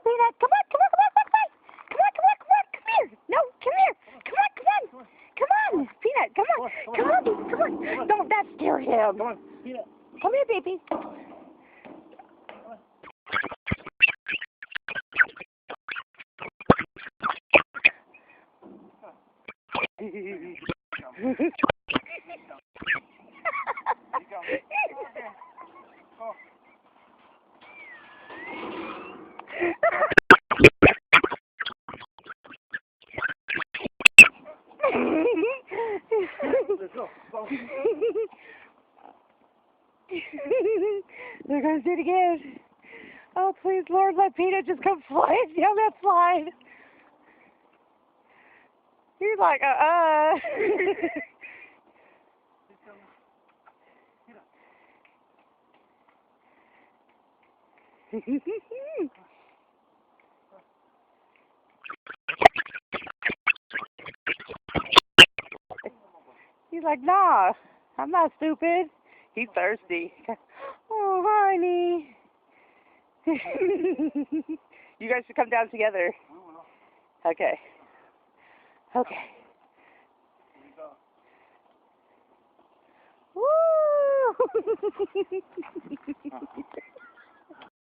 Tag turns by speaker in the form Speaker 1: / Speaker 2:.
Speaker 1: Peanut. Come on, come on, come on, come on. Come on, come on, come on. Come here. No, come here. Come on, come on. Come on, Peanut. Come on. Come on, come on. Don't that scare him.
Speaker 2: Come on, Peanut.
Speaker 1: Come here, baby.
Speaker 2: Let's go.
Speaker 1: They're going to do it again. Oh, please, Lord, let Peanut just come flying down that slide. He's like, He's like, nah, I'm not stupid. He's thirsty. Oh, honey. You guys should come down together. Okay. Okay. Woo!